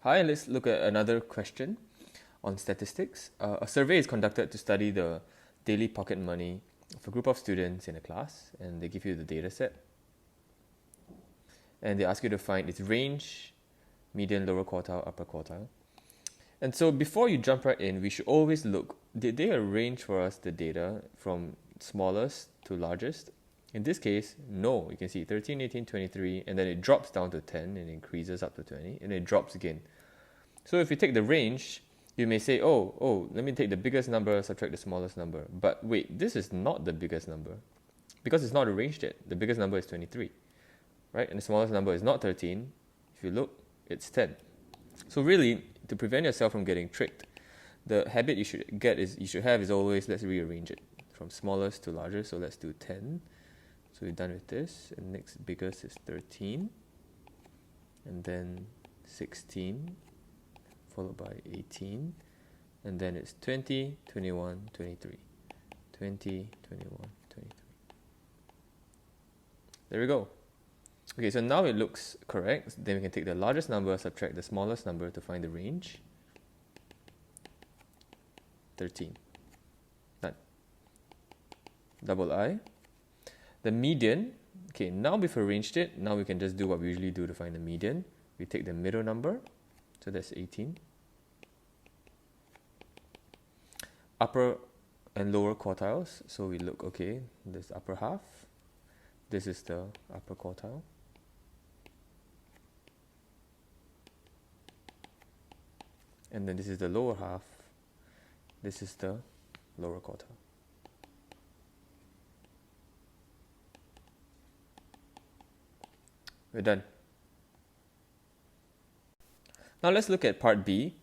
Hi, let's look at another question on statistics. A survey is conducted to study the daily pocket money of a group of students in a class, and they give you the data set. And they ask you to find its range, median, lower quartile, upper quartile. And so before you jump right in, we should always look, did they arrange for us the data from smallest to largest? In this case, no. You can see 13, 18, 23, and then it drops down to 10 and increases up to 20, and it drops again. So if you take the range, you may say, let me take the biggest number, subtract the smallest number. But wait, this is not the biggest number because it's not arranged yet. The biggest number is 23, right? And the smallest number is not 13. If you look, it's 10. So really, to prevent yourself from getting tricked, the habit you should have is always, let's rearrange it from smallest to largest. So let's do 10. So we're done with this. And next biggest is 13. And then 16. Followed by 18, and then it's 20, 21, 23. 20, 21, 23. There we go. Okay, so now it looks correct. Then we can take the largest number, subtract the smallest number to find the range. 13. Done. Double I. The median, okay, now we've arranged it. Now we can just do what we usually do to find the median. We take the middle number. So that's 18. Upper and lower quartiles. So we look, okay, this upper half. This is the upper quartile. And then this is the lower half. This is the lower quartile. We're done. Now let's look at part B.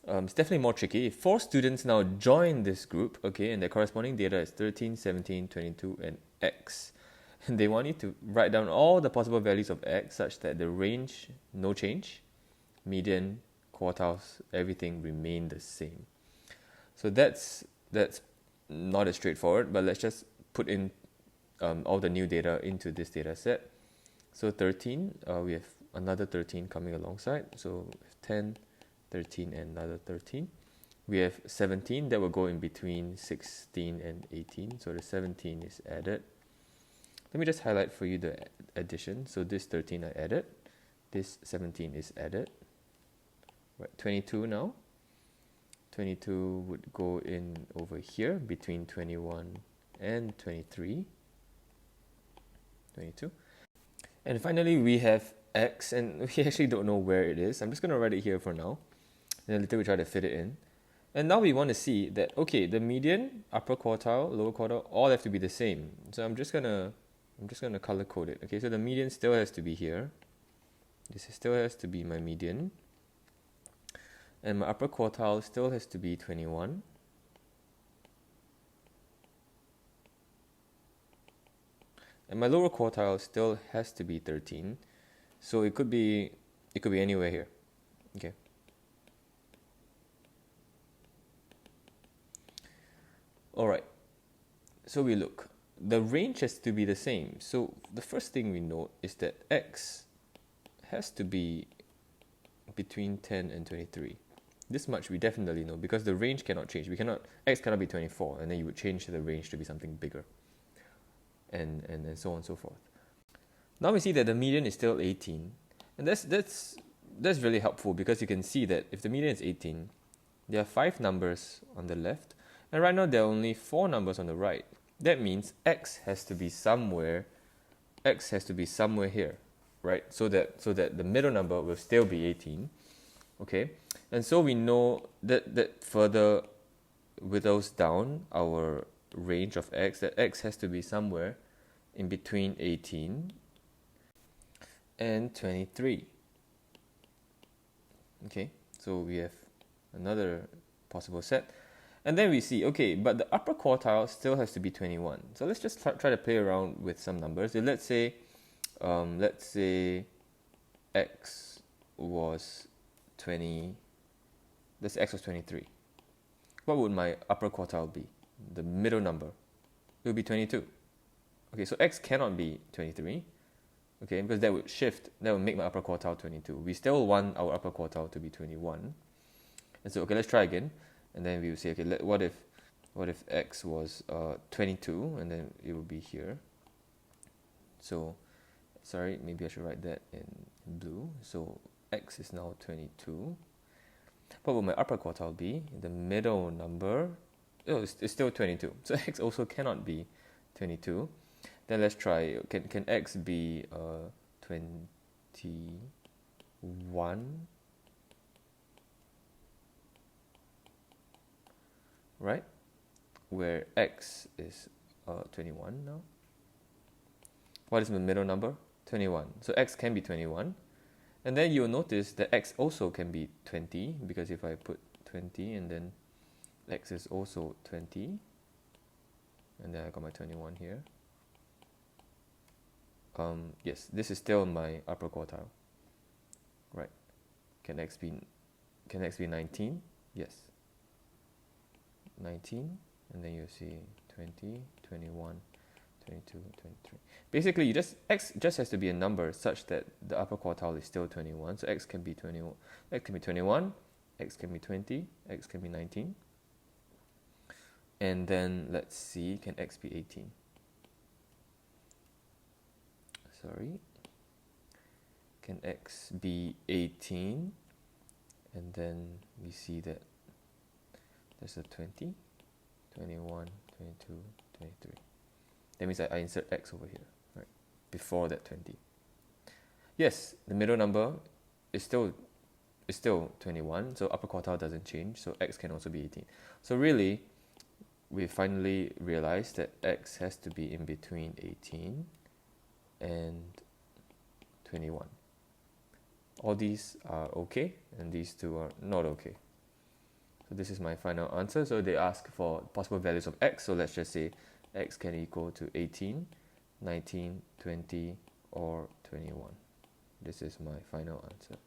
It's definitely more tricky. 4 students now join this group, okay, and their corresponding data is 13, 17, 22, and X. And they want you to write down all the possible values of X such that the range, no change, median, quartiles, everything remain the same. So that's not as straightforward, but let's just put in all the new data into this data set. So 13, we have another 13 coming alongside. So 10, 13, and another 13. We have 17 that will go in between 16 and 18. So the 17 is added. Let me just highlight for you the addition. So this 13 I added. This 17 is added. Right, 22 now. 22 would go in over here between 21 and 23. 22. And finally, we have X, and we actually don't know where it is. I'm just going to write it here for now. And then later we try to fit it in. And now we want to see that, okay, the median, upper quartile, lower quartile, all have to be the same. So I'm just gonna color code it. Okay, so the median still has to be here. This still has to be my median. And my upper quartile still has to be 21. And my lower quartile still has to be 13. So it could be anywhere here. Okay. All right. So we look. The range has to be the same. So the first thing we note is that X has to be between 10 and 23. This much we definitely know because the range cannot change. X cannot be 24, and then you would change the range to be something bigger. And so on and so forth. Now we see that the median is still 18. And that's really helpful because you can see that if the median is 18, there are 5 numbers on the left, and right now there are only 4 numbers on the right. That means X has to be somewhere here, right? So that the middle number will still be 18. Okay? And so we know that further whittles down our range of X, that X has to be somewhere in between 18 and 23. Okay, so we have another possible set. And then we see, okay, but the upper quartile still has to be 21. So let's just try to play around with some numbers. So let's say X was 20. This X was 23. What would my upper quartile be? The middle number. It would be 22. Okay, so X cannot be 23. okay, because that would make my upper quartile 22. We still want our upper quartile to be 21. And so, okay, let's try again. And then we will say, okay, what if x was 22, and then it would be here. So, sorry, maybe I should write that in blue. So, x is now 22. What will my upper quartile be? The middle number, oh, it's still 22. So, x also cannot be 22. Then let's try, can x be 21? Right? Where x is 21 now. What is the middle number? 21. So x can be 21. And then you'll notice that x also can be 20, because if I put 20 and then x is also 20, and then I got my 21 here. Yes, this is still my upper quartile. Right. Can x be 19? Yes. 19, and then you see 20, 21, 22, 23. Basically, x just has to be a number such that the upper quartile is still 21. So x can be 21, x can be 21, x can be 20, x can be 19. And then let's see, can x be 18? Sorry. Can x be 18? And then we see that there's a 20, 21, 22, 23. That means I insert x over here, right? Before that 20. Yes, the middle number is still 21, so upper quartile doesn't change, so x can also be 18. So really, we finally realized that x has to be in between 18 and 21. All these are okay, and these two are not okay. So this is my final answer. So they ask for possible values of x. So let's just say x can equal to 18, 19, 20, or 21. This is my final answer.